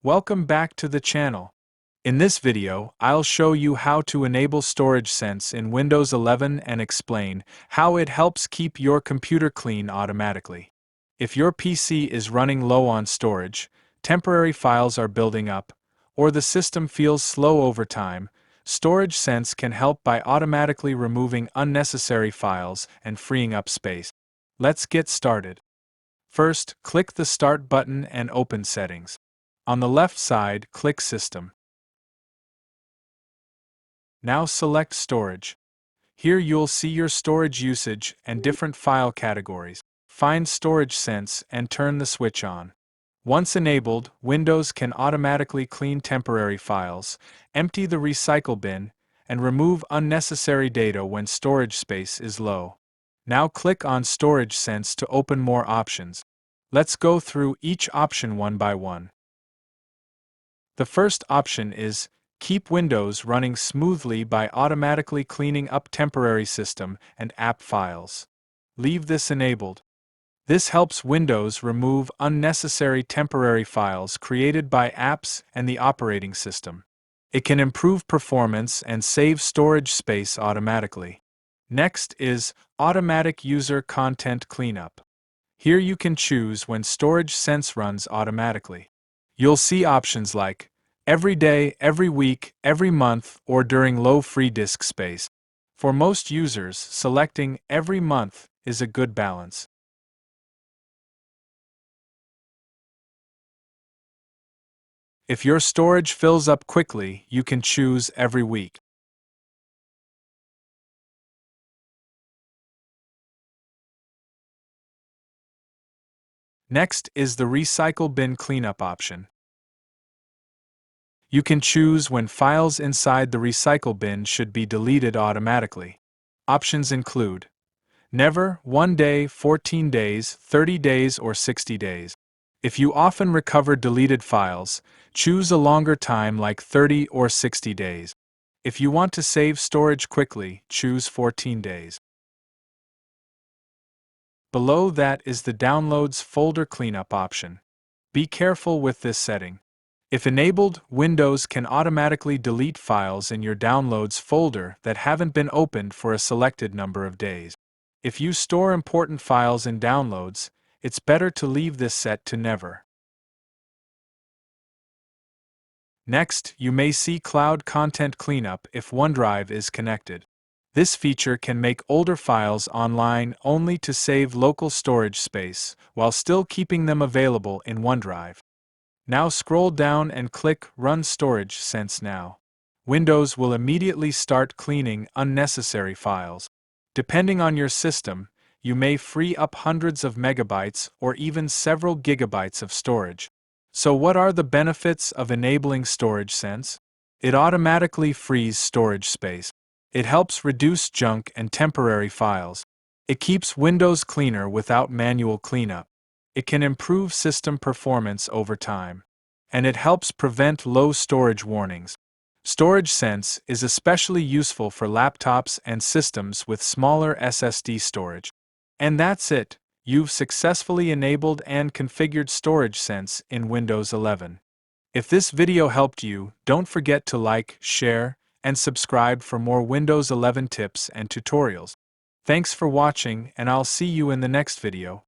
Welcome back to the channel. In this video, I'll show you how to enable Storage Sense in Windows 11 and explain how it helps keep your computer clean automatically. If your PC is running low on storage, temporary files are building up, or the system feels slow over time, Storage Sense can help by automatically removing unnecessary files and freeing up space. Let's get started. First, click the Start button and open Settings. On the left side, click System. Now select Storage. Here you'll see your storage usage and different file categories. Find Storage Sense and turn the switch on. Once enabled, Windows can automatically clean temporary files, empty the recycle bin, and remove unnecessary data when storage space is low. Now click on Storage Sense to open more options. Let's go through each option one by one. The first option is Keep Windows running smoothly by automatically cleaning up temporary system and app files. Leave this enabled. This helps Windows remove unnecessary temporary files created by apps and the operating system. It can improve performance and save storage space automatically. Next is Automatic User Content Cleanup. Here you can choose when Storage Sense runs automatically. You'll see options like every day, every week, every month, or during low free disk space. For most users, selecting every month is a good balance. If your storage fills up quickly, you can choose every week. Next is the Recycle Bin Cleanup option. You can choose when files inside the recycle bin should be deleted automatically. Options include never, 1 day, 14 days, 30 days, or 60 days. If you often recover deleted files, choose a longer time like 30 or 60 days. If you want to save storage quickly, choose 14 days. Below that is the Downloads Folder Cleanup option. Be careful with this setting. If enabled, Windows can automatically delete files in your Downloads folder that haven't been opened for a selected number of days. If you store important files in Downloads, it's better to leave this set to Never. Next, you may see Cloud Content Cleanup if OneDrive is connected. This feature can make older files online only to save local storage space, while still keeping them available in OneDrive. Now scroll down and click Run Storage Sense now. Windows will immediately start cleaning unnecessary files. Depending on your system, you may free up hundreds of megabytes or even several gigabytes of storage. So what are the benefits of enabling Storage Sense? It automatically frees storage space. It helps reduce junk and temporary files. It keeps Windows cleaner without manual cleanup. It can improve system performance over time. And it helps prevent low storage warnings. Storage Sense is especially useful for laptops and systems with smaller SSD storage. And that's it. You've successfully enabled and configured Storage Sense in Windows 11. If this video helped you, don't forget to like, share, and subscribe for more Windows 11 tips and tutorials. Thanks for watching, and I'll see you in the next video.